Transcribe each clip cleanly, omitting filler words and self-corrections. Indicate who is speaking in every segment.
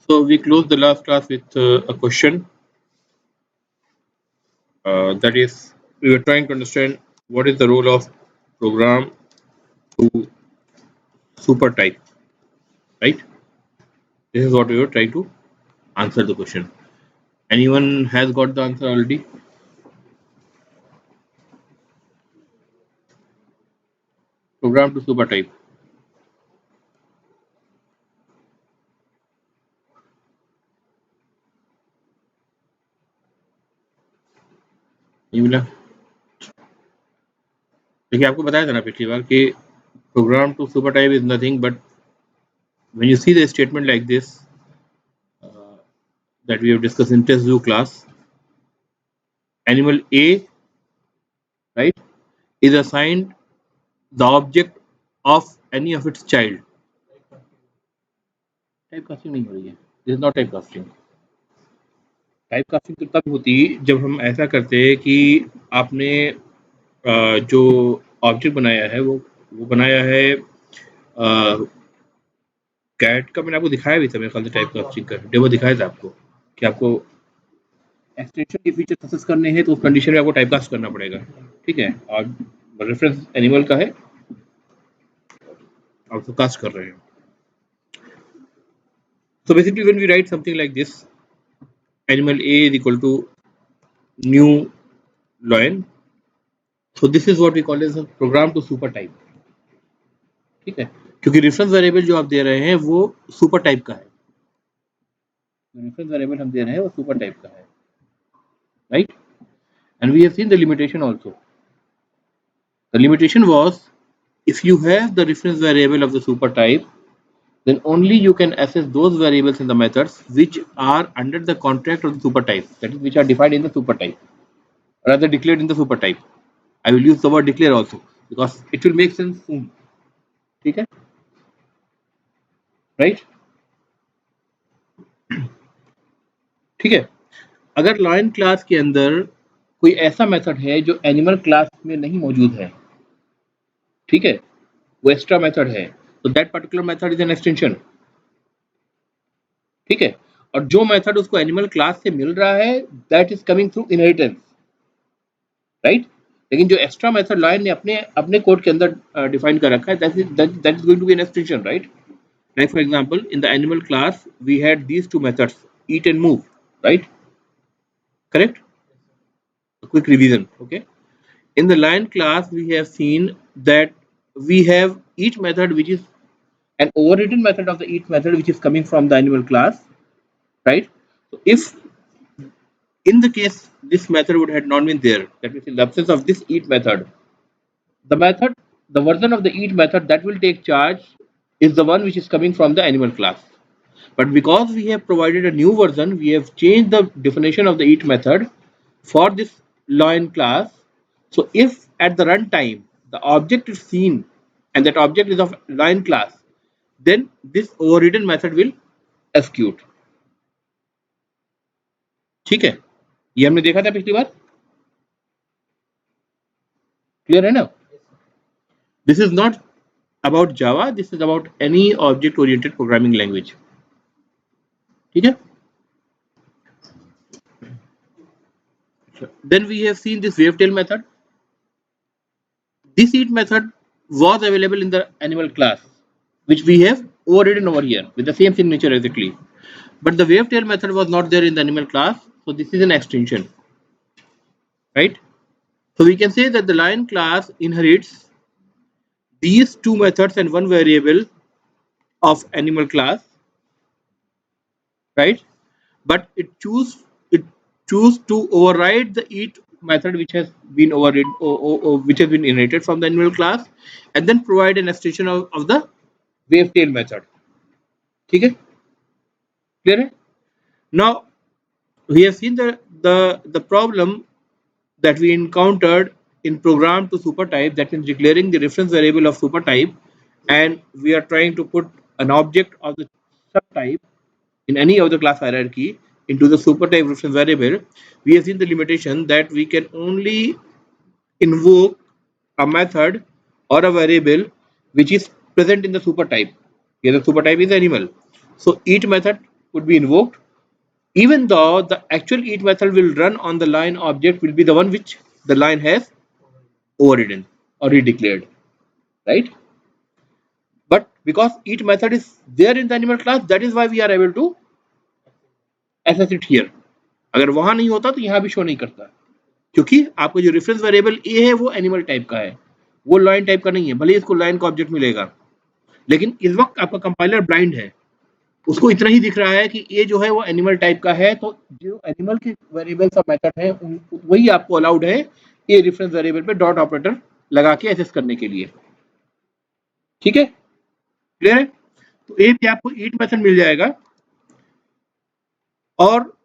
Speaker 1: So we closed the last class with a question. That is, we were trying to understand what is the role of program to super type, right? This is what we were trying to answer the question. Anyone has got the answer already? Program to super type. ये मिला। देखिए आपको बताया था ना पिछली बार कि program to super type is nothing but when you see the statement like this that we have discussed in test view class, animal A, right, is assigned the object of any of its child. Typecasting नहीं हो रही है, this is not typecasting. Typecasting तो तब होती जब हम ऐसा करते हैं कि आपने जो ऑब्जेक्ट बनाया है वो बनाया है कैट का। मैंने आपको दिखाया भी था मेरे ख्याल से टाइपकास्टिंग का डेमो दिखाया था आपको कि आपको एक्सटेंशन के फीचर सक्सेस करने हैं तो उस कंडीशन में आपको टाइपकास्ट करना पड़ेगा, ठीक है। और रेफरेंस एनिमल का है, आप तो कास्ट कर रहे हैं। So basically when we write something like this, animal A is equal to new lion, so this is what we call as a program to super type, ठीक है, क्योंकि रेफरेंस वेरिएबल जो आप दे रहे हैं वो सुपर टाइप का है। रेफरेंस वेरिएबल हम दे रहे हैं वो सुपर टाइप का है, right. And we have seen the limitation also. The limitation was if you have the reference variable of the super type, then only you can access those variables in the methods which are under the contract of the super type, that is which are defined in the super type, rather declared in the super type. I will use the word declare also because it will make sense soon, ठीक है, right. ठीक है, अगर line class के अंदर कोई ऐसा method है जो एनिमल क्लास में नहीं मौजूद है, ठीक है, वो एक्स्ट्रा मेथड है, तो that particular method is an extension, ठीक है। और जो मेथड उसको एनिमल क्लास से मिल रहा है that is coming through inheritance, right. लेकिन जो एक्स्ट्रा मेथड लाइन ने अपने अपने कोड के अंदर डिफाइन कर रखा है that is going to be an extension, right. Like for example in the animal class we had these two methods eat and move, right, correct? A quick revision, okay. In the lion class we have seen that we have each method which is an overridden method of the each method which is coming from the animal class, right. So if in the case this method would have not been there, that means in the absence of this each method, the version of the each method that will take charge is the one which is coming from the animal class. But because we have provided a new version, we have changed the definition of the each method for this lion class. So if at the runtime the object is seen and that object is of lion class, then this overridden method will execute, ठीक है। ये हमने देखा था पिछली बार, clear है ना। This is not about Java, this is about any object oriented programming language, ठीक है। Then we have seen this wavetail method. This eat method was available in the animal class, which we have overridden over here with the same signature exactly. But the wavetail method was not there in the animal class, so this is an extension, right? So we can say that the lion class inherits these two methods and one variable of animal class, right? But it choose to override the eat method which has been overridden or which has been inherited from the animal class, and then provide an extension of the wavetail method, ठीक है, clear है। Now we have seen the problem that we encountered in program to super type, that means declaring the reference variable of super type, and we are trying to put an object of the subtype in any of the class hierarchy into the super type reference variable. We have seen the limitation that we can only invoke a method or a variable which is present in the super type. Here the super type is animal, so each method would be invoked, even though the actual each method will run on the line object will be the one which the line has overridden or redeclared, right? But because each method is there in the animal class, that is why we are able to access it here. अगर वहां नहीं होता तो यहाँ भी show नहीं करता, क्योंकि आपका जो रेफरेंस वेरिएबल ए है वो एनिमल टाइप का है, वो लाइन टाइप का नहीं है। भले इसको लाइन का ऑब्जेक्ट मिलेगा, लेकिन इस वक्त आपका कंपाइलर ब्लाइंड है, उसको इतना ही दिख रहा है कि ए जो है वो एनिमल टाइप का है, तो जो एनिमल के वेरिएबल्स और मेथड है वही आपको अलाउड है ए रेफरेंस वेरिएबल पे डॉट ऑपरेटर लगा के एक्सेस करने के लिए। ठीक है, क्लियर है? तो ए पे आपको ईट मेथड मिल जाएगा, और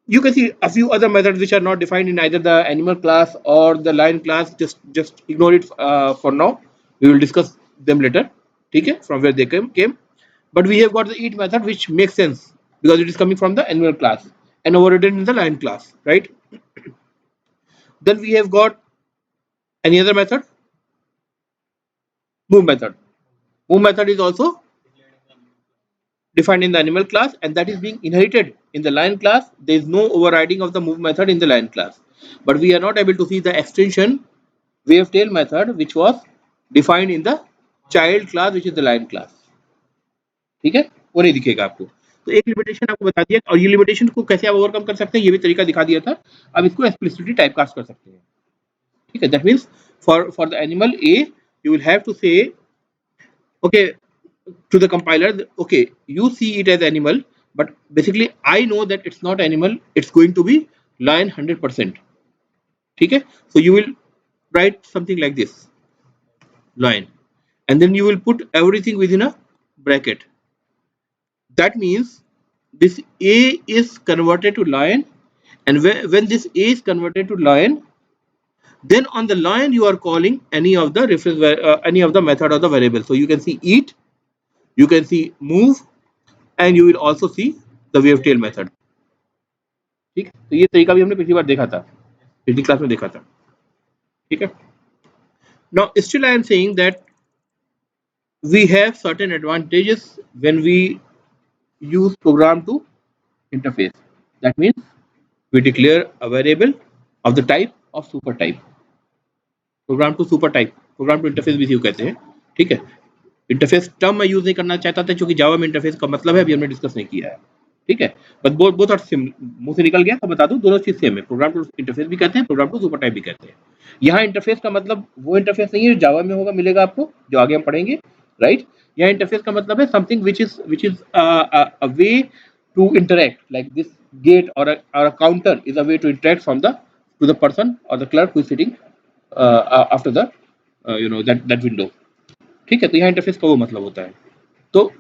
Speaker 1: you can see a few other methods which are not defined in either the animal class or the line class. Just ignore it for now. We will discuss them later. Okay, from where they came. But we have got the eat method which makes sense because it is coming from the animal class and overridden in the line class, right? Then we have got any other method? Move method. Move method is also defined in the animal class, and that is being inherited in the line class. There is no overriding of the move method in the line class, but we are not able to see the extension wavetail method which was defined in the child class which is the line class. ठीक है, वो नहीं दिखेगा आपको। तो एक limitation आपको बता दिया, और ये लिमिटेशन को कैसे आप ओवरकम कर सकते हैं ये भी तरीका दिखा दिया था। अब इसको एक्सप्लिसिटली टाइपकास्ट कर सकते हैं। ठीक है, that means for the animal a you will have to say okay to the compiler, okay, you see it as animal, but basically I know that it's not animal, it's going to be lion 100%. Okay, so you will write something like this, lion, and then you will put everything within a bracket. That means this a is converted to lion, and when this a is converted to lion, then on the lion you are calling any of the reference any of the method or the variable. So you can see eat, you can see move, and you will also see the wavetail method. ठीक, तो ये तरीका भी हमने पिछली बार देखा था, पिछली क्लास में देखा था। ठीक है, now still I am saying that we have certain advantages when we use program to interface. That means we declare a variable of the type of super type. Program to super type, program to interface भी इसी को कहते हैं। ठीक है, interface term मैं use नहीं करना चाहता था क्योंकि जावा में इंटरफेस का मतलब है अभी हमने डिस्कस नहीं किया है। ठीक है, बट बोथ आर सेम, मुंह से निकल गया तो बता दूं, दोनों चीज सेम है। प्रोग्राम टू इंटरफेस भी कहते हैं, प्रोग्राम टू सुपर टाइप भी कहते हैं। यहाँ इंटरफेस का मतलब वो इंटरफेस नहीं है जो जावा में होगा, मिलेगा आपको, जो आगे हम पढ़ेंगे, राइट? यहाँ इंटरफेस का मतलब है something which is a way to interact, like this gate or a counter is a way to interact from the to the person or the clerk who is sitting after the that window. ठीक है, तो यहाँ interface का वो मतलब होता है। तो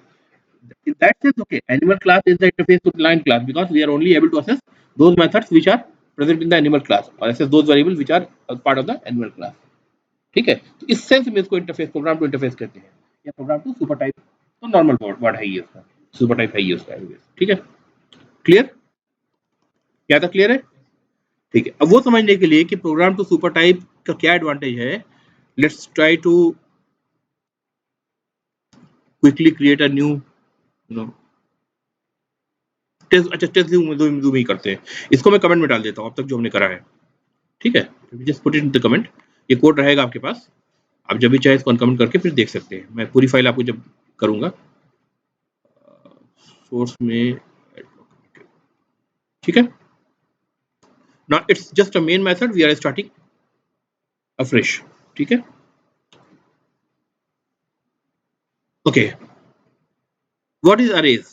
Speaker 1: in that sense, okay, animal class is the interface to line class because we are only able to access those methods which are present in the animal class or access those variables which are part of the animal class. ठीक है, तो इस sense में इसको interface, programme to interface कहते हैं, या programme to super type तो नॉर्मल वर्ड है ये उसका, सुपर टाइप है ये उसका। ठीक है, क्लियर? क्या था, क्लियर है? ठीक है, अब वो समझने के लिए कि प्रोग्राम टू सुपर टाइप का क्या एडवांटेज है, let's try to quickly create a new test. अच्छा, टेस्ट जूम ही करते हैं, इसको मैं कमेंट में डाल देता हूँ अब तक जो हमने करा है। ठीक है, just put it in the comment, ये कोड रहेगा आपके पास, आप जब भी चाहे इसको अनकमेंट करके फिर देख सकते हैं। मैं पूरी फाइल आपको जब करूंगा सोर्स में, ठीक है। Now it's just a main method, we are starting afresh. ठीक है, ओके, व्हाट इज अरेज?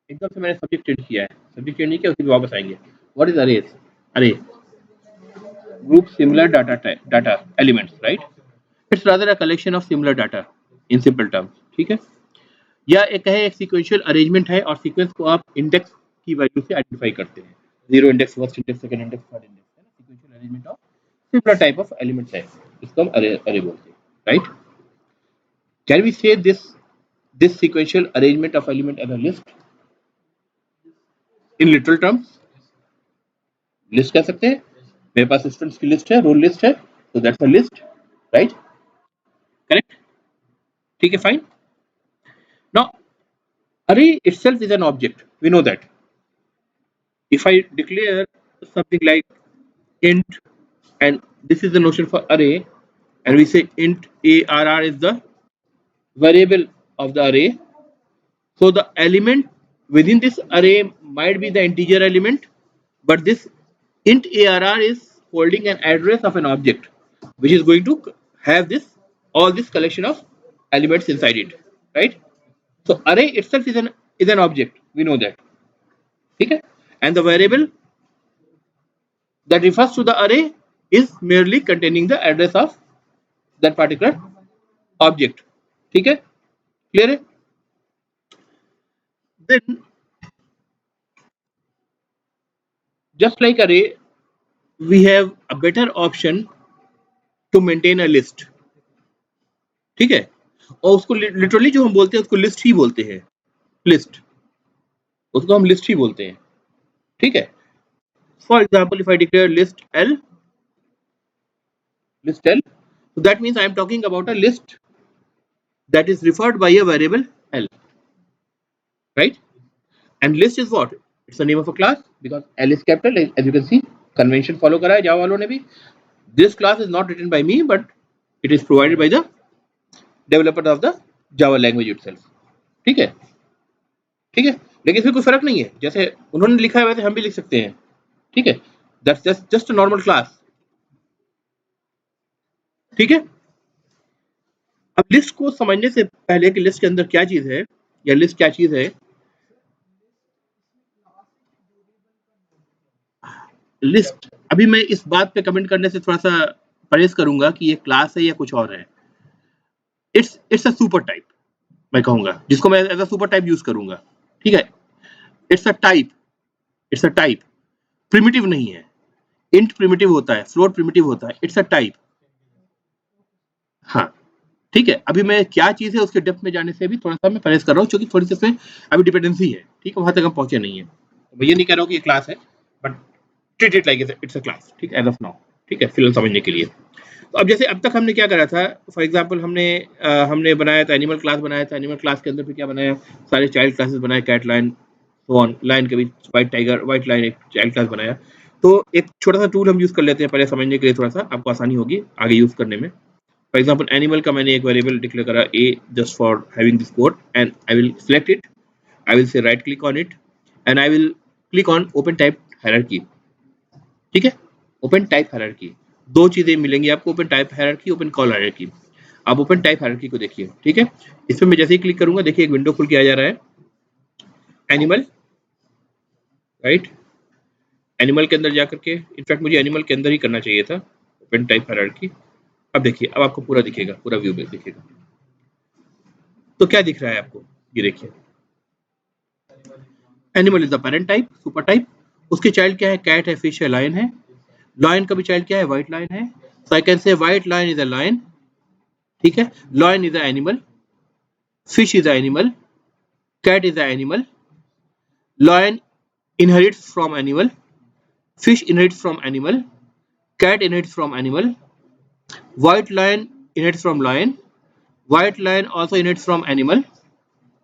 Speaker 1: एकदम से मैंने सब्जेक्ट चेंज किया है, सब्जेक्ट चेंज नहीं किया, उसके वापस आएंगे। What is arrays? अरे group similar data elements, right? It's rather a collection of similar data in simple terms. ठीक है, या एक है, एक सीक्वेंशियल अरेंजमेंट है, और सीक्वेंस को आप इंडेक्स की वैल्यू से आइडेंटिफाई करते हैं, zero index, first index, second index, third index, है ना। Sequential arrangement of similar type of elements है, इसको हम अरे बोलते हैं, right? Can we say this sequential arrangement of element as a list in literal terms? List कह सकते हैं, मेरे पास स्टूडेंट्स की लिस्ट है, रोल लिस्ट है, तो that's a list, right? Correct, ठीक है, fine. Now Array itself is an object. We know that. If I declare something like int, and this is the notion for array, and we say int arr is the variable of the array, so the element within this array might be the integer element, but this int arr is holding an address of an object, which is going to have this all this collection of elements inside it, right? So array itself is an object. We know that. Okay? And the variable that refers to the array is merely containing the address of that particular object. Okay? Clear? Then just like array, we have a better option to maintain a list. ठीक है? और उसको literally जो हम बोलते हैं उसको list ही बोलते हैं. लिस्ट, उसको हम लिस्ट ही बोलते हैं. ठीक है? For example, if I declare list L, so that means I am talking about a list that is referred by a variable L, right? And list is what? It's the name of a class because L is capital, as you can see. Convention follow करा है Java वालों ने भी. This class is not written by me, but it is provided by the developer of the Java language itself. ठीक है? ठीक है? लेकिन इसमें कोई फर्क नहीं है. जैसे उन्होंने लिखा है वैसे हम भी लिख सकते हैं. ठीक है? That's just a normal class. ठीक है? अब लिस्ट को समझने से पहले कि लिस्ट के अंदर क्या चीज है या लिस्ट क्या चीज है, लिस्ट अभी मैं इस बात पे कमेंट करने से थोड़ा सा परहेज करूंगा कि ये क्लास है या कुछ और है. इट्स अ सुपर टाइप, मैं कहूंगा, जिसको मैं as a super type use करूंगा. ठीक है? It's a type. It's a type. Primitive नहीं है. इंट प्रिमिटिव होता है, फ्लोट प्रिमिटिव होता है. It's a type. हाँ, ठीक है. अभी मैं क्या चीज है उसके डेप्थ में जाने से भी थोड़ा सा मैं परहेज कर रहा हूँ, क्योंकि थोड़ी सी इसमें अभी डिपेंडेंसी है. ठीक है? वहां तक हम पहुंचे नहीं है. मैं ये नहीं कह रहा हूँ कि ये क्लास है, but treat it like it's a class. ठीक है? As of now. ठीक है? फिलहाल समझने के लिए. तो अब जैसे अब तक हमने क्या करा था, फॉर एग्जांपल हमने बनाया था एनिमल क्लास, बनाया था एनिमल क्लास के अंदर फिर क्या बनाया, सारे चाइल्ड क्लासेस बनाए, cat, lion, so on. Lion के बीच व्हाइट टाइगर, व्हाइट लाइन एक चाइल्ड क्लास बनाया. तो एक छोटा सा टूल हम यूज कर लेते हैं पहले समझने के लिए, थोड़ा सा आपको आसानी होगी आगे यूज करने में. फॉर एग्जांपल एनिमल का मैंने एक वेरिएबल डिक्लेयर करा a just for having this code, and I will select it. I will say right click on it and I will click on open type hierarchy. ठीक है? Open type hierarchy, दो चीजें मिलेंगी आपको, open type hierarchy, open call hierarchy. आप open type hierarchy को देखिए. ठीक है? इसमें मैं जैसे ही क्लिक करूंगा, देखिए एक विंडो खुल के आ जा रहा है, एनिमल, राइट? एनिमल के अंदर जाकर के, इनफैक्ट मुझे एनिमल के अंदर ही करना चाहिए था ओपन टाइप हायरार्की. अब देखिए, अब आपको पूरा दिखेगा, पूरा व्यू में दिखेगा. तो क्या दिख रहा है आपको? ये देखिए, animal is the parent type, super type. उसके चाइल्ड क्या है? कैट है, फिश है, लायन है. लायन का भी चाइल्ड क्या है? व्हाइट लायन है. So I can say white lion is a lion. ठीक है? Lion is a animal, fish is an animal, cat is an animal, lion inherits from animal, fish inherits from animal, cat inherits from animal, white lion inherits from lion, white lion also inherits from animal,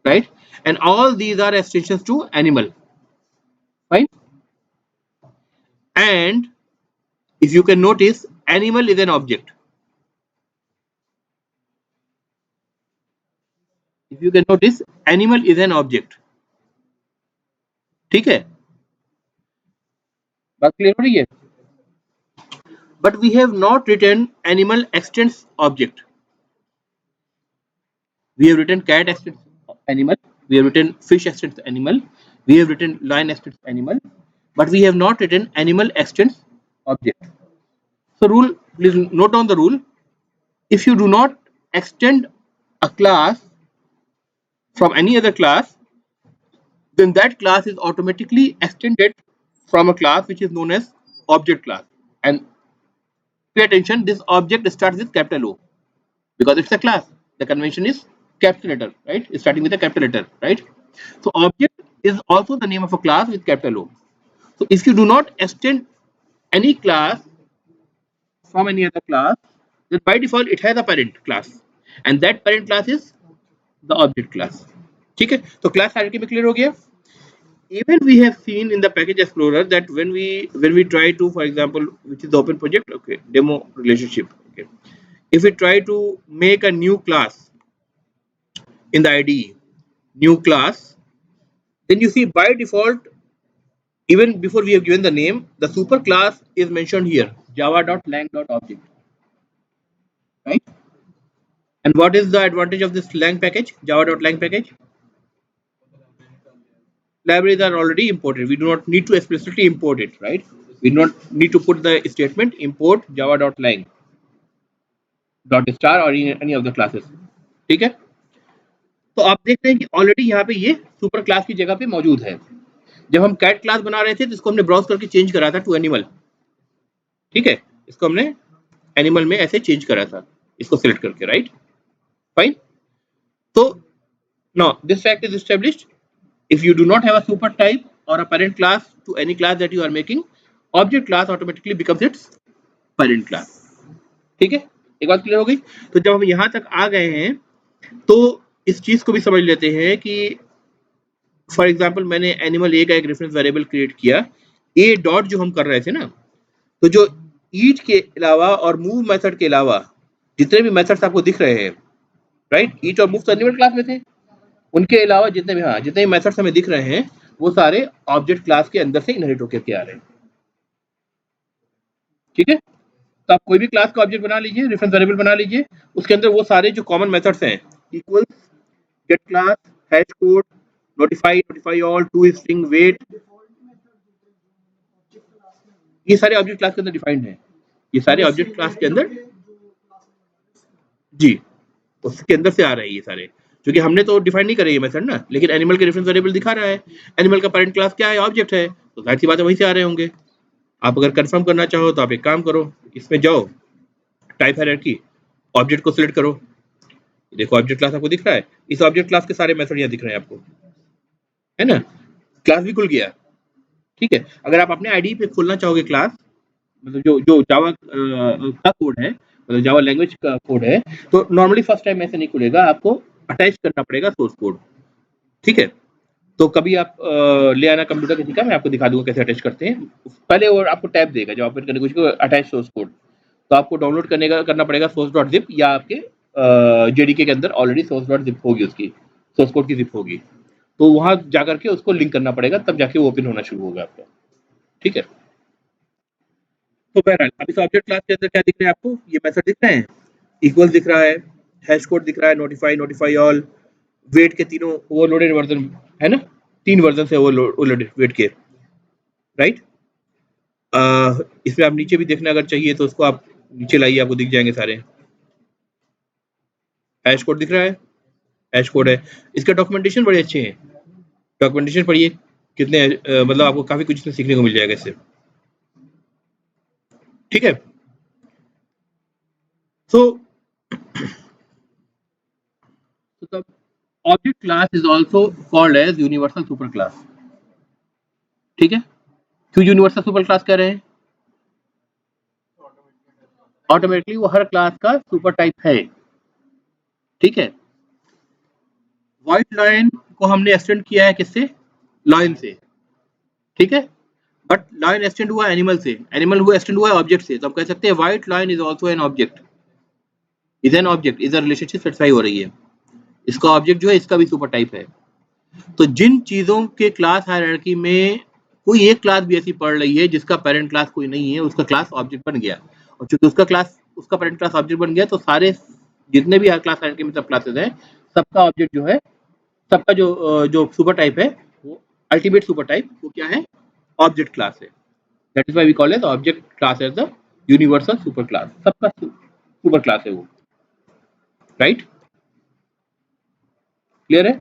Speaker 1: right? And all these are extensions to animal, right? And if you can notice, animal is an object. If you can notice, animal is an object. ठीक है? बात clear हो रही है? But we have not written animal extends object. We have written cat extends animal, we have written fish extends animal, we have written lion extends animal, but we have not written animal extends object. So rule, please note down the rule. If you do not extend a class from any other class, then that class is automatically extended from a class which is known as object class. And pay attention, this object starts with capital O because it's a class. The convention is capital letter, right? It's starting with a capital letter, right? So object is also the name of a class with capital O. So if you do not extend any class from any other class, then by default it has a parent class, and that parent class is the object class. ठीक है, तो class hierarchy में clear हो गया. Even we have seen in the package explorer that when we try to, for example, which is the open project, okay, demo relationship, okay, if we try to make a new class in the IDE, new class, then you see by default, even before we have given the name, the super class is mentioned here, java.lang.object, right? And what is the advantage of this lang package, java.lang package? Libraries are already imported. We do not need to explicitly import it, right? We do not need to put the statement import java.lang dot star or any of the classes. ठीक है, तो आप देखते हैं कि already यहाँ पे ये सुपर क्लास की जगह पे मौजूद है. जब हम कैट क्लास बना रहे थे तो इसको हमने ब्राउज करके चेंज करा था टू एनिमल. ठीक है, इसको हमने एनिमल में ऐसे चेंज करा था, इसको सिलेक्ट करके, राइट? फाइन. तो now this fact is established. If you do not have a super type or a parent class to any class that you are making, object class automatically becomes its parent class. ठीक है, एक बात clear हो गई. तो जब हम यहाँ तक आ गए हैं तो इस चीज को भी समझ लेते हैं कि फॉर एग्जाम्पल मैंने एनिमल ए का एक रेफरेंस वेरिएबल क्रिएट किया, ए डॉट जो हम कर रहे थे ना, तो जो ईच के अलावा और मूव मेथड के अलावा जितने भी मेथड्स आपको दिख रहे हैं, राइट, ईच और मूव तो एनिमल क्लास में थे, उनके अलावा जितने भी मेथड्स हमें दिख रहे हैं वो सारे ऑब्जेक्ट क्लास के अंदर से इनहेरिट होकर के आ रहे हैं. ठीक है, तो आप कोई भी क्लास का ऑब्जेक्ट बना लीजिए, रेफरेंस वेरिएबल बना लीजिए, उसके अंदर वो सारे जो कॉमन मेथड्स हैं, equal, get class, hash code, notify all, to string, wait, ये सारे ऑब्जेक्ट क्लास के अंदर डिफाइंड है. ये सारे ऑब्जेक्ट क्लास के अंदर, जी, उसके अंदर से आ रहे हैं ये सारे, क्योंकि हमने तो डिफाइन नहीं करे ये मेथड ना, लेकिन एनिमल के रेफरेंस वेरिएबल दिखा रहा है. एनिमल का पेरेंट क्लास क्या है, ऑब्जेक्ट है, तो जाहिर सी बात है वहीं से आ रहे होंगे. आप अगर कंफर्म करना चाहो तो आप एक काम करो, इसमें जाओ, टाइप हायरार्की, ऑब्जेक्ट को सिलेक्ट करो, देखो ऑब्जेक्ट क्लास आपको दिख रहा है, इस ऑब्जेक्ट क्लास के सारे मेथड यहाँ दिख रहे हैं आपको, है ना, क्लास भी खुल गया. ठीक है, अगर आप अपने आईडी पे खोलना चाहोगे क्लास, मतलब जो जो जावा का कोड है, मतलब जावा लैंग्वेज का कोड है, तो नॉर्मली फर्स्ट टाइम ऐसे नहीं खुलेगा, आपको अटैच करना पड़ेगा सोर्स कोड. ठीक है, तो कभी आप ले आना कंप्यूटर किसी का, मैं आपको दिखा दूंगा कैसे अटैच करते हैं. पहले वो आपको टैब देगा जब ओपन करने कुछ को अटैच सोर्स कोड, तो आपको डाउनलोड करना पड़ेगा source.zip, या आपके जेडीके के अंदर ऑलरेडी source.zip होगी, उसकी सोर्स कोड की जिप होगी, तो वहां जाकर के उसको लिंक करना पड़ेगा, तब जाके वो ओपन होना शुरू होगा आपका. ठीक है, तो बहरहाल अब इस ऑब्जेक्ट क्लास के अंदर क्या दिख रहा है आपको, ये मेथड दिख रहे हैं, इक्वल दिख रहा है, हैश कोड दिख रहा है, नोटिफाई ऑल, वेट के तीनों ओवरलोडेड वर्जन है ना, 3 वर्जन से ओवरलोडेड वेट के, राइट. इसमें आप नीचे भी देखना अगर चाहिए तो उसको आप नीचे लाइए, आपको दिख जाएंगे सारे. हैश कोड दिख रहा है, हैश कोड है, इसके डॉक्यूमेंटेशन बड़े अच्छे हैं, डॉक्यूमेंटेशन पढ़िए कितने मतलब आपको काफी कुछ इसमें सीखने को मिल जाएगा इससे. ठीक है, so the object class is also called as universal superclass. ठीक है, क्यों यूनिवर्सल सुपर क्लास कह रहे हैं, ऑटोमेटिकली वो हर क्लास का सुपर टाइप है. ठीक है, व्हाइट लाइन को हमने एक्सटेंड किया है किससे, लाइन से. ठीक है, बट लाइन एक्सटेंड हुआ एनिमल से, एनिमल हुआ एक्सटेंड हुआ ऑब्जेक्ट से, तो हम कह सकते हैं white line is also an object, is an object, is a relationship satisfy हो रही है, इसका ऑब्जेक्ट जो है इसका भी सुपर टाइप है. तो जिन चीजों के क्लास हायरार्की में कोई एक क्लास भी ऐसी पड़ रही है जिसका पेरेंट क्लास कोई नहीं है, उसका क्लास ऑब्जेक्ट बन गया, और चूंकि उसका पेरेंट क्लास ऑब्जेक्ट बन गया, तो सारे जितने भी क्लास हायरार्की में सब क्लासेस हैं, सबका ऑब्जेक्ट जो है, सबका जो सुपर टाइप है, वो अल्टीमेट सुपर टाइप वो क्या है, ऑब्जेक्ट क्लास है. That is why we call it object class as the universal super class, सबका सुपर क्लास है वो, राइट. क्लियर है,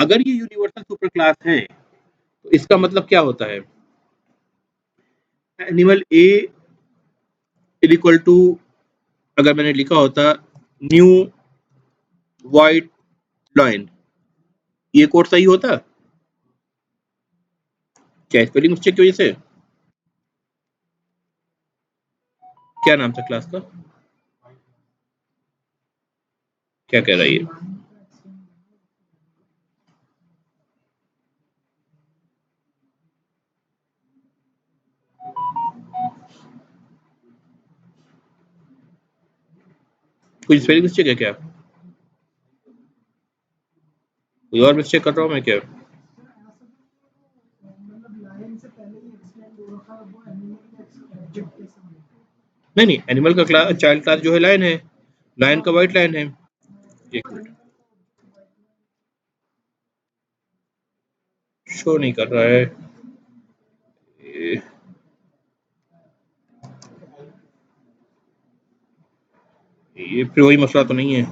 Speaker 1: अगर ये यूनिवर्सल सुपर क्लास है तो इसका मतलब क्या होता है, एनिमल ए इक्वल टू, अगर मैंने लिखा होता न्यू वाइट लाइन, ये कोड सही होता क्या, स्पेलिंग मिस्टेक की वजह से, क्या नाम था क्लास का, क्या कह रहा है ये, कोई स्पेलिंग मिस्टेक है क्या? कोई और मिस्टेक कर रहा हूँ मैं क्या? नहीं नहीं, एनिमल का क्लास चाइल्ड क्लास जो है लायन है, लायन का व्हाइट लायन है। एक मिनट, शो नहीं कर रहा है ये फिर वही मसला तो नहीं है,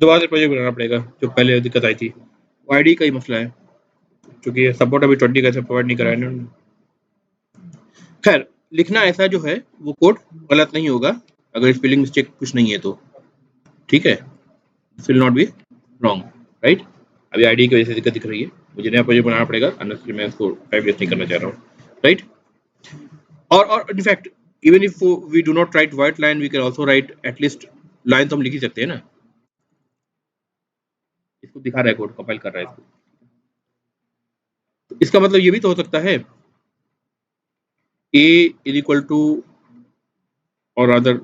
Speaker 1: दोबारा से प्रोजेक्ट बनाना पड़ेगा, जो पहले दिक्कत आई थी। आईडी का ही मसला है, क्योंकि सपोर्ट अभी 20 का प्रोवाइड नहीं कराया इन्होंने। खैर, लिखना ऐसा जो है वो कोड गलत नहीं होगा, अगर स्पेलिंग मिस्टेक कुछ नहीं है तो, ठीक है, will not be wrong, right. अभी आईडी की वजह से दिक्कत दिख रही है, मुझे नया प्रोजेक्ट बनाना पड़ेगा, अन्यथा मैं इसको टाइप वेस्ट नहीं करना चाह रहा हूँ, राइट। और in fact even if we do not write white lion, we can also write at least lion, तो हम लिख ही सकते हैं ना। इसको दिखा रहा है कोड, कंपाइल कर रहा है इसको, तो इसका मतलब ये भी तो हो सकता है a इज इक्वल टू और अदर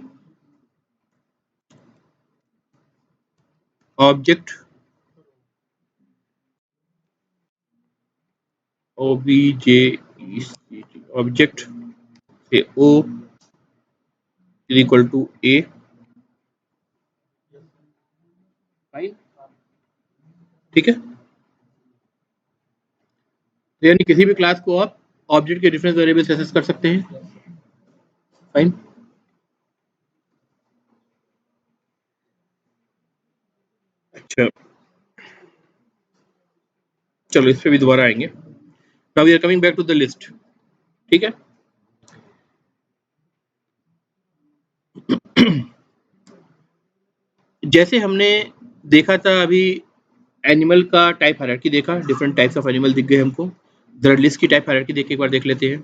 Speaker 1: ऑब्जेक्ट obj ऑब्जेक्ट से o is equal to a, fine, ठीक है। तो यानी किसी भी क्लास को आप ऑब्जेक्ट के डिफरेंस वेरिएबल से एक्सेस कर सकते हैं, फाइन। अच्छा, चलो इस पे भी दोबारा आएंगे। Now we are coming back to the list, ठीक है। जैसे हमने देखा था अभी, एनिमल का टाइप हायरार्की देखा, डिफरेंट टाइप्स ऑफ एनिमल दिख गए हमको। जरा लिस्ट की टाइप हायरार्की देख के एक बार देख लेते हैं।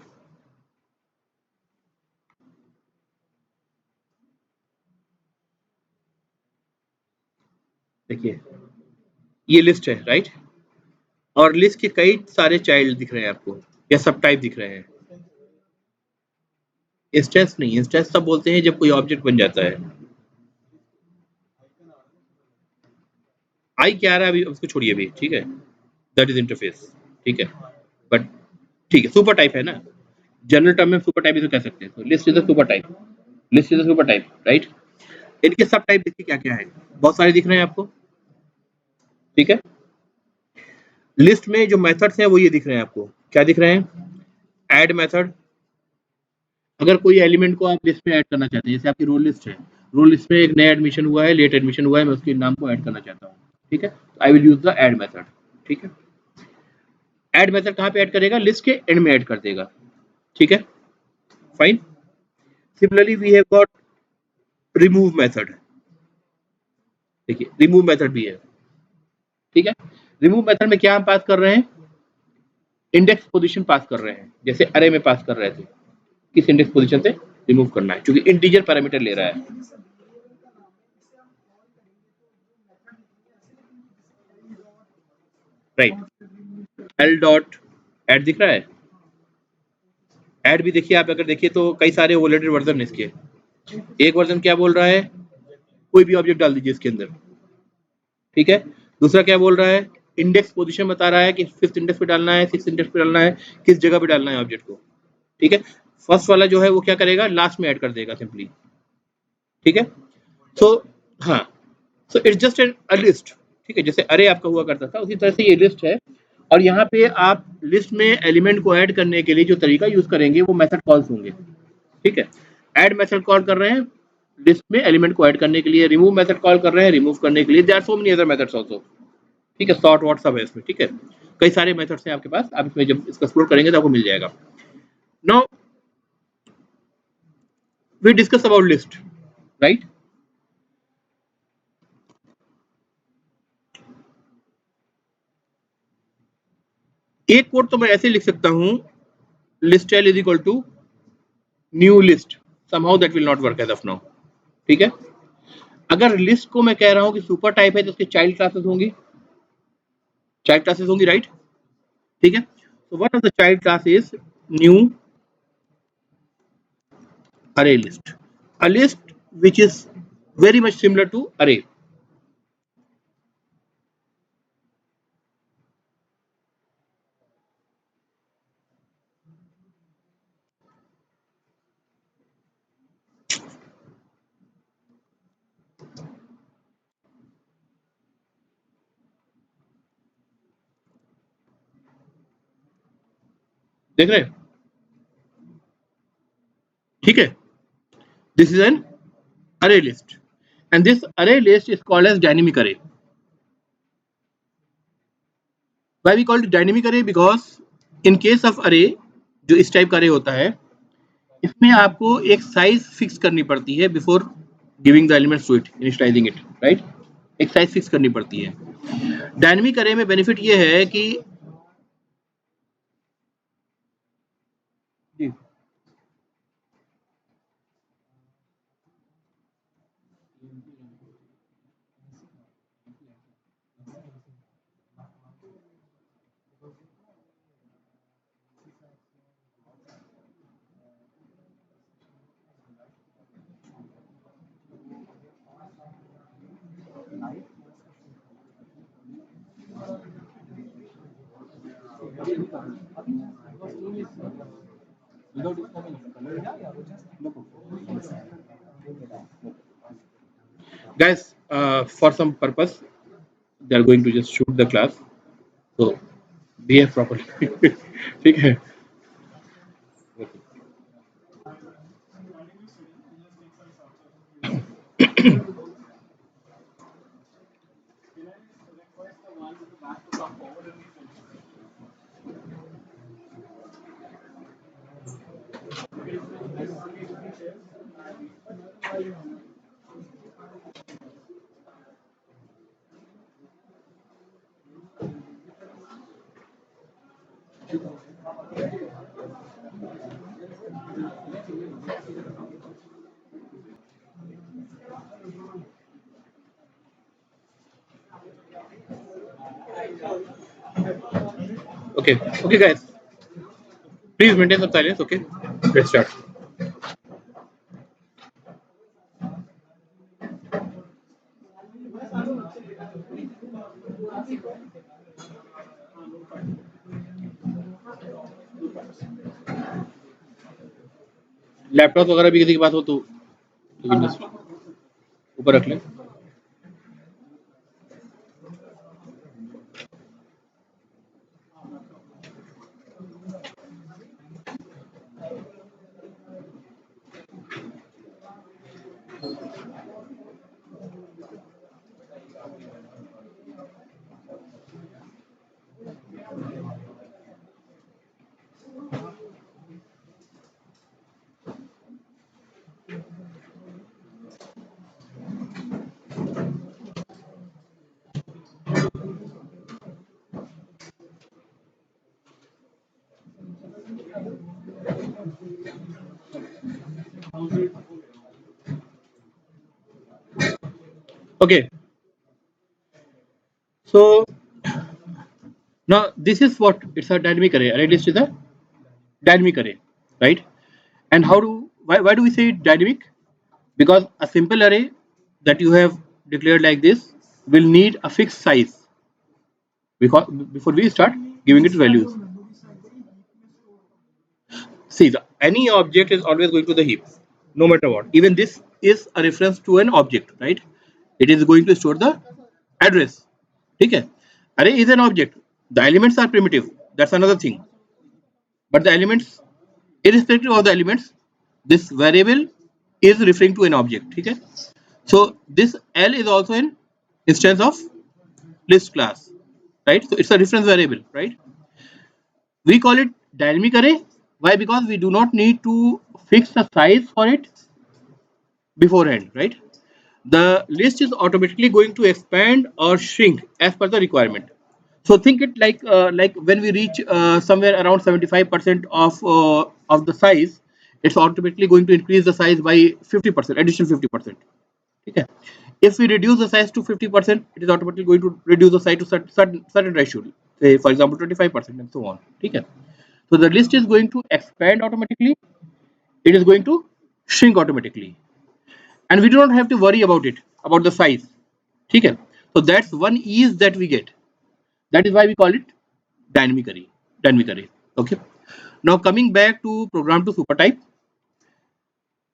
Speaker 1: देखिए, ये लिस्ट है, राइट, और लिस्ट के कई सारे चाइल्ड दिख रहे हैं आपको, या सब टाइप दिख रहे हैं। इंस्टेंस नहीं, इंस्टेंस तब बोलते हैं जब कोई ऑब्जेक्ट बन जाता है। आई क्या आ रहा है अभी, उसको छोड़िए अभी, ठीक है, दैट इज इंटरफेस, ठीक है, बट ठीक है, सुपर टाइप है ना, जनरल टर्म में सुपर टाइप इसे कह सकते हैं। तो list is a super type, list is a super type, right. इनके सब टाइप देखिए क्या क्या है, बहुत सारे दिख रहे हैं आपको, ठीक है। लिस्ट में जो मेथड्स हैं वो ये दिख रहे हैं आपको, क्या दिख रहे हैं? ऐड मेथड, अगर कोई एलिमेंट को आप लिस्ट में ऐड करना चाहते हैं, जैसे आपकी रोल लिस्ट है, रोल लिस्ट में एक नया एडमिशन हुआ है, लेट एडमिशन हुआ है, मैं उसके नाम को ऐड करना चाहता हूँ, ठीक है, I will use the add method, ठीक है। ऐड मेथड कहाँ पे ऐड करेगा? लिस्ट के एंड में ऐड कर देगा, ठीक है, fine. Similarly we have got remove method, देखिए रिमूव मेथड भी है, ठीक है। रिमूव मेथड में क्या हम पास कर रहे हैं? इंडेक्स पोजीशन पास कर रहे हैं, जैसे अरे में पास कर रहे थे, किस इंडेक्स पोजीशन से रिमूव करना है, क्योंकि इंटीजर पैरामीटर ले रहा है, राइट। एल डॉट ऐड दिख रहा है, ऐड भी देखिए आप, अगर देखिए तो कई सारे ओवरलेटेड वर्जन है इसके। एक वर्जन क्या बोल रहा है? कोई भी ऑब्जेक्ट डाल दीजिए इसके अंदर, ठीक है। दूसरा क्या बोल रहा है? इंडेक्स पोजीशन बता रहा है कि फिफ्थ इंडेक्स पे डालना है, सिक्स इंडेक्स पे डालना है, किस जगह पे डालना है ऑब्जेक्ट को, ठीक है। फर्स्ट वाला जो है वो क्या करेगा? लास्ट में ऐड कर देगा सिंपली, ठीक है। सो हाँ, so it's just a list, ठीक है, जैसे अरे आपका हुआ करता था उसी तरह से ये लिस्ट है। और यहाँ पे आप लिस्ट में एलिमेंट को ऐड करने के लिए जो तरीका यूज करेंगे वो मेथड कॉल्स होंगे, ठीक है। ऐड मेथड कॉल कर रहे हैं लिस्ट में एलिमेंट को ऐड करने के लिए, रिमूव मेथड कॉल कर रहे हैं रिमूव करने के लिए, there are so many other methods also, ठीक है, सॉर्ट वॉट सब है इसमें, ठीक है। कई सारे मेथड्स हैं आपके पास, आप इसमें जब इसका एक्सप्लोर करेंगे तो आपको मिल जाएगा। Now we discuss about list, right. एक कोड तो मैं ऐसे लिख सकता हूं, list l is equal to new list, somehow that will not work as of now, ठीक है। अगर लिस्ट को मैं कह रहा हूं कि सुपर टाइप है तो उसके चाइल्ड क्लासेस होंगी, चाइल्ड क्लासेस होंगी, राइट, ठीक है। तो one of the child class is new अरे list, a list which is very much similar to array. देख रहे हैं? ठीक है, this is an array list, and this array list is called as dynamic array. Why we call it dynamic array? Because in case of array, जो इस type का array होता है, इसमें आपको एक साइज फिक्स करनी पड़ती है before giving the elements to it, initializing it, right? एक साइज फिक्स करनी पड़ती है. डायनेमिक अरे में बेनिफिट ये है कि जी, guys, for some purpose they are going to just shoot the class, so behave properly. ठीक है. Okay, okay guys, please maintain some silence. Okay, let's start. Laptop वगैरह भी किसी के पास हो तो लेकिन बस ऊपर रख लें. Okay, so now this is what it's a dynamic array. Array list is a dynamic array, right? And how do why do we say it dynamic? Because a simple array that you have declared like this will need a fixed size because before we start giving it values. See, any object is always going to the heap, no matter what. Even this is a reference to an object, right? It is going to store the address. Okay. Array is an object. The elements are primitive. That's another thing. But the elements, irrespective of the elements, this variable is referring to an object. Okay. So this L is also an instance of list class, right? So it's a reference variable, right? We call it dynamic array. Why? Because we do not need to fix a size for it beforehand, right? The list is automatically going to expand or shrink as per the requirement. So think it like when we reach somewhere around 75% of the size, it's automatically going to increase the size by 50%, additional 50%. Okay. If we reduce the size to 50%, it is automatically going to reduce the size to certain ratio, say for example 25% and so on. Okay. So the list is going to expand automatically. It is going to shrink automatically. and we do not have to worry about it, about the size. Okay, so that's one ease that we get. That is why we call it dynamic array. Dynamic array. Okay. Now coming back to program to super type,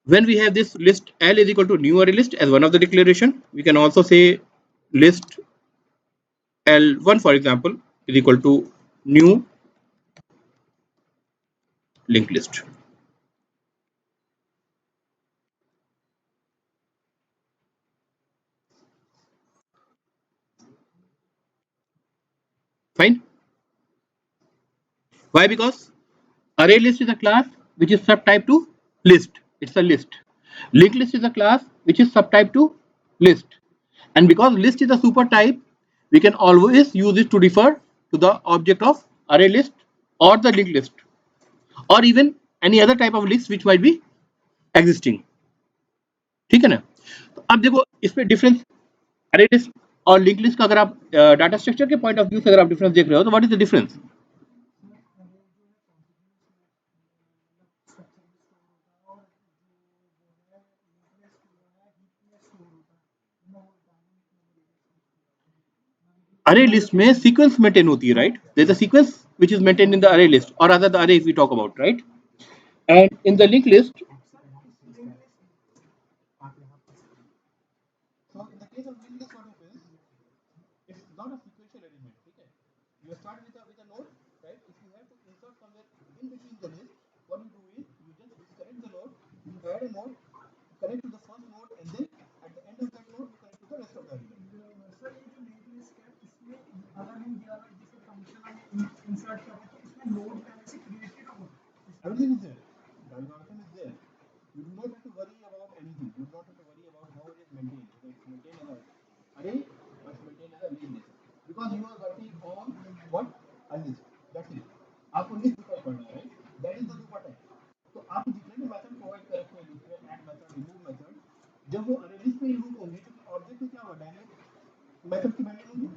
Speaker 1: when we have this list L is equal to new array list as one of the declaration, we can also say list L1, for example, is equal to new linked list. Fine. Why? Because array list is a class which is subtype to list. It's a list. Linked list is a class which is subtype to list. And because list is a super type, we can always use it to refer to the object of array list or the linked list, or even any other type of list which might be existing. ठीक है ना? तो अब देखो इसमें difference array list और link list का अगर आप डाटा स्ट्रक्चर के पॉइंट ऑफ व्यू से अगर आप डिफरेंस देख रहे हो तो what is the difference? Array list में सीक्वेंस मेंटेन होती है, right? There is a sequence which is maintained in the array list और other the array if we talk about, right? And in the link list, so in the case of linked list, what happens? It's not a sequential arrangement. Okay, you start with a node, right? If you have to insert somewhere in between the list, what you do is you just disconnect the node, you add a node, connect to the first node, and then at the end of that node you connect to the rest of the element. Sir ये जो link list है इसमें अगर हम दिया जैसे function हम insert करें तो इसमें नोड पहले से क्रिएटेड हो, everything is there, the algorithm is there. You do not have to worry about anything. You do not have to worry about how it is maintained. Whether it's maintained as an array or it's maintained as a linked list. Because you are working on what? A list. That's it. आपको list define करना है, right? That is the super type. तो आप जितने भी method provide कर रखे हैं लिस्ट में, ऐड मेथड, रिमूव मेथड, जब वो अरे लिस्ट में इन्वोक होंगे तो ऑब्जेक्ट में क्या होगा? डायनेमिक मेथड की वैल्यू होगी,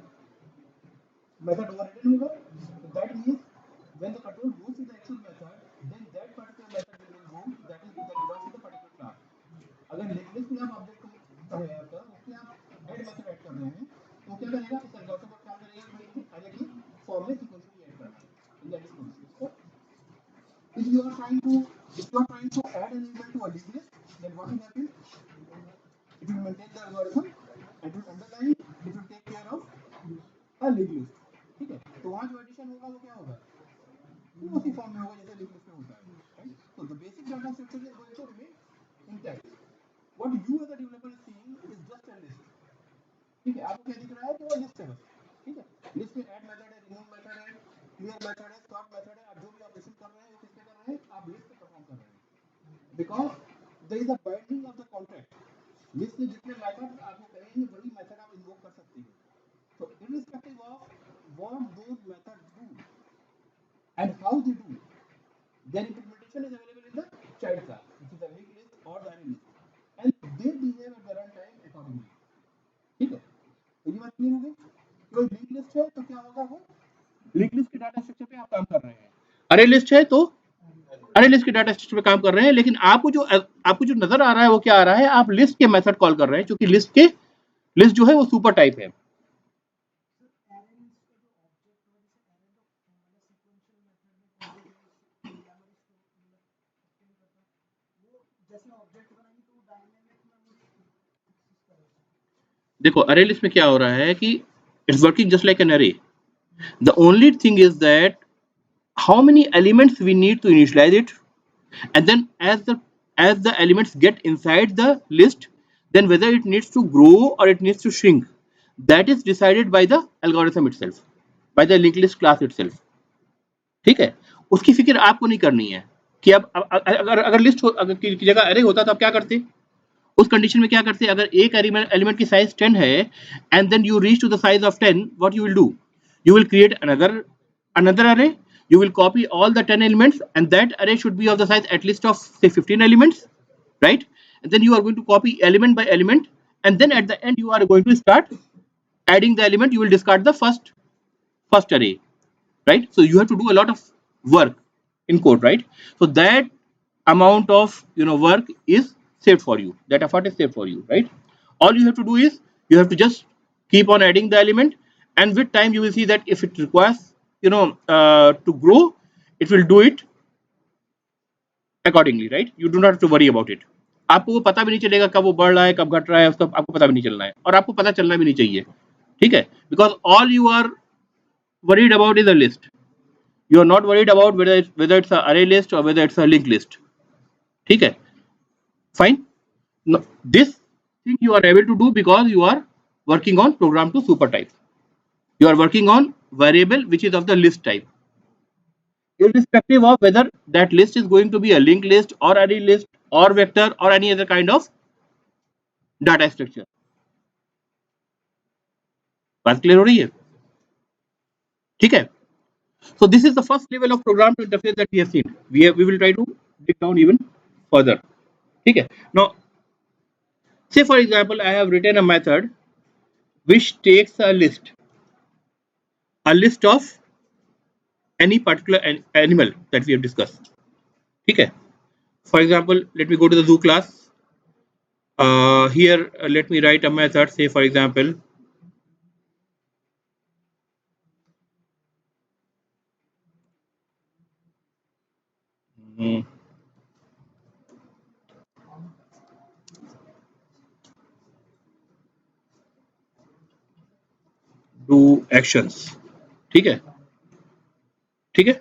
Speaker 1: method overridden होगा. So that means when the control goes to the actual method, then that particular method will invoke that is that belongs to the particular class. अगर list में आप object को उसमें आप add method add कर रहे हैं तो क्या करेगा? इस एल्गोरिथम को क्या करेगा कि अरे की फॉर्म में सीक्वेंशियली ऐड करना है in that is process. If you are trying to add an element to a list, then what will happen? It will maintain the algorithm and it will underline, it will take care of a linked list. ठीक है, तो वहाँ जो addition होगा वो क्या होगा? वो उसी फॉर्म में होगा जैसे लिंक लिस्ट में होता है, राइट? तो the basic data structure is going to remain intact. What you as a developer is seeing is just a list. ठीक है, आपको क्या दिख रहा है कि वो लिस्ट है बस. ठीक है, लिस्ट में ऐड मेथड है, रिमूव मेथड है, क्लियर मेथड है, सॉर्ट मेथड है. आप जो भी ऑपरेशन कर रहे हैं वो किस पे कर रहे हैं? आप लिस्ट पे परफॉर्म कर रहे हैं. Because there is a binding of the contract. List में जितने मेथड आपको कहेंगे वही मेथड आप इन्वोक कर सकते हैं. So irrespective of what those methods do and how they do, their implementation is available in the child class, which is the linked list or the array list, and they behave at the runtime accordingly. ठीक है, तो ये बात clear हो गई. कोई link list है तो क्या होगा? वो लिंक लिस्ट के डाटा स्ट्रक्चर पे आप काम कर रहे हैं. अरे लिस्ट है तो अरे लिस्ट के डाटा स्ट्रक्चर पे काम कर रहे हैं, लेकिन आपको जो नजर आ रहा है वो क्या आ रहा है? आप लिस्ट के मेथड कॉल कर रहे हैं, क्योंकि लिस्ट जो है वो सुपर टाइप है. देखो अरे लिस्ट में क्या हो रहा है कि it's working just like an array. The only thing is that how many elements we need to initialize it, and then as the elements get inside the list, then whether it needs to grow or it needs to shrink, that is decided by the algorithm itself, by the linked list class itself. ठीक है, उसकी फिक्र आपको नहीं करनी है कि अब अगर लिस्ट की जगह अरे होता तो आप क्या करते? उस कंडीशन में क्या करते? अगर एक एलिमेंट की साइज 10 है and then you reach to the size of 10, what you will do? You will create another array. You will copy all the 10 elements, and that array should be of the size at least of say 15 elements, right? And then you are going to copy element by element, and then at the end you are going to start adding the element. You will discard the first array, right? So you have to do a lot of work in code, right? So that amount of work is saved for you. That effort is saved for you, right? All you have to do is you have to just keep on adding the element, and with time you will see that if it requires, to grow, it will do it accordingly, right? You do not have to worry about it. आपको वो पता भी नहीं चलेगा कब वो बढ़ रहा है कब घट रहा है, उसका आपको पता भी नहीं चलना है, और आपको पता चलना भी नहीं चाहिए, ठीक है? Because all you are worried about is a list. You are not worried about whether it's a array list or whether it's a linked list. ठीक है? Fine. No, this thing you are able to do because you are working on program to super type. You are working on variable which is of the list type, irrespective of whether that list is going to be a linked list or array list or vector or any other kind of data structure. बात clear हो रही है? ठीक है? So this is the first level of program to interface that we have seen. We will try to dig down even further. ठीक है? Now, say for example, I have written a method which takes a list of any particular animal that we have discussed. Okay. For example, let me go to the zoo class. Here, let me write a method. Say, for example, do actions. ठीक है? ठीक है?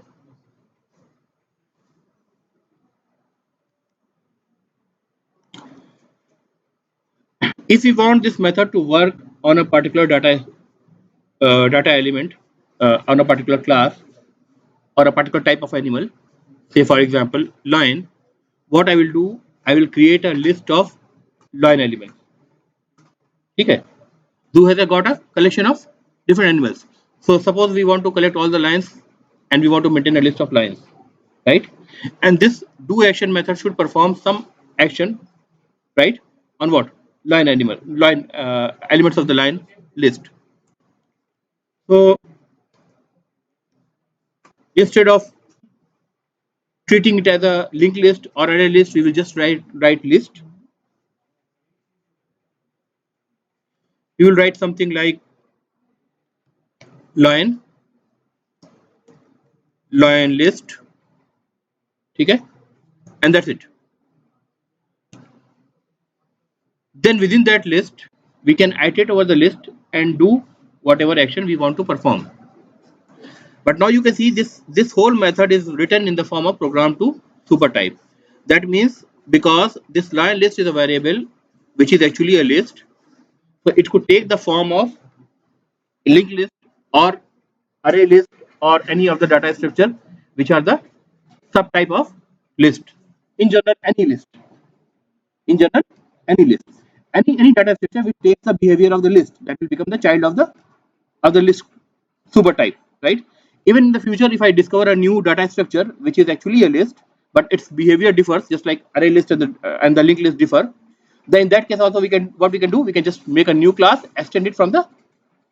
Speaker 1: If we want this method to work on a particular data element, on a particular class or a particular type of animal, say for example lion, what I will do, I will create a list of lion elements. Okay. Zoo has got a collection of different animals. So suppose we want to collect all the lions and we want to maintain a list of lions, right? And this do action method should perform some action, right? On what? Lion elements of the lion list. So instead of treating it as a linked list or array list, we will just write list. We will write something like lion list, okay, and that's it. Then within that list we can iterate over the list and do whatever action we want to perform. But now you can see this whole method is written in the form of program to super type. That means because this lion list is a variable which is actually a list, so it could take the form of linked list or array list or any of the data structure which are the subtype of list. In general, any list. In general, any list. Any data structure which takes the behavior of the list, that will become the child of the list super type, right? Even in the future, if I discover a new data structure which is actually a list, but its behavior differs, just like array list and the linked list differ, then in that case also we can just make a new class, extend it from the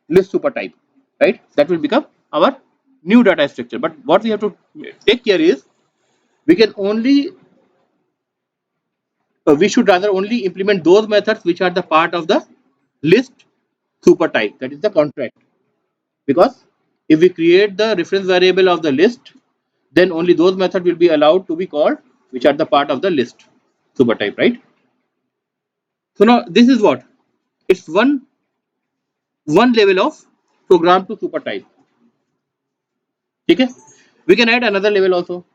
Speaker 1: list super type, right? That will become our new data structure. But what we have to take care is we can only we should rather only implement those methods which are the part of the list super type, that is the contract. Because if we create the reference variable of the list, then only those methods will be allowed to be called which are the part of the list super type, right? So now this is what, it's one level of program to super type. Okay, we can add another level also,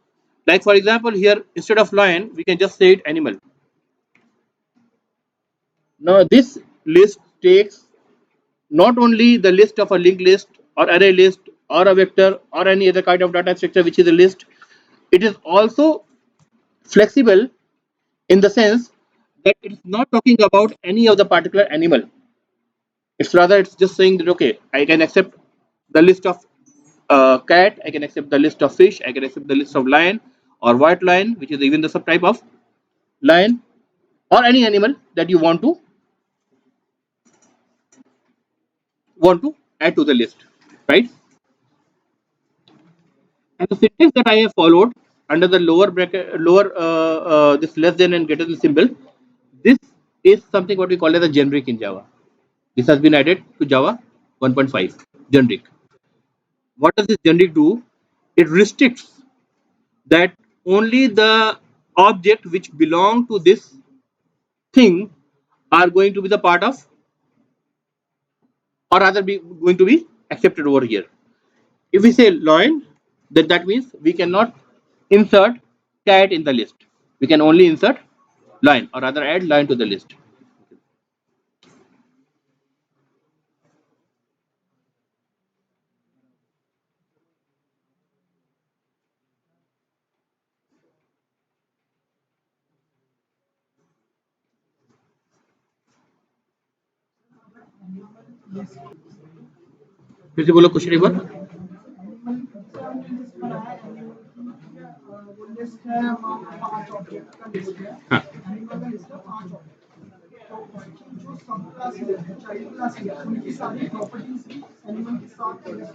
Speaker 1: like for example here instead of lion we can just say it animal. Now this list takes not only the list of a linked list or array list or a vector or any other kind of data structure which is a list, it is also flexible in the sense that it's not talking about any of the particular animal. It's rather it's just saying that okay, I can accept the list of cat, I can accept the list of fish, I can accept the list of lion or white lion, which is even the subtype of lion, or any animal that you want to add to the list, right? And the syntax that I have followed under the lower bracket, lower this less than and greater than symbol, This is something what we call as a generic in Java. This has been added to Java 1.5 generic. What does this generic do? It restricts that only the object which belong to this thing are going to be the part of, or rather be going to be accepted over here. If we say loin, then that means we cannot insert cat in the list. We can only insert line, or rather add line to the list. फिर से बोलो question एक बार. हाँ.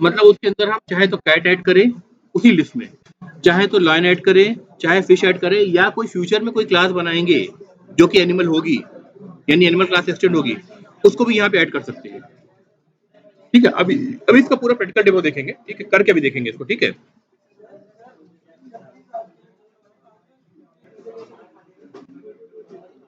Speaker 1: मतलब उसके अंदर हम चाहे तो कैट ऐड करें उसी लिस्ट में, चाहे तो लाइन ऐड करें, चाहे फिश ऐड करें, या कोई फ्यूचर में कोई क्लास बनाएंगे जो कि एनिमल होगी, यानी एनिमल क्लास एक्सटेंड होगी, उसको भी यहाँ पे ऐड कर सकते हैं. ठीक है, अभी अभी इसका पूरा प्रैक्टिकल डेमो देखेंगे, ठीक है, करके भी देखेंगे इसको. ठीक है.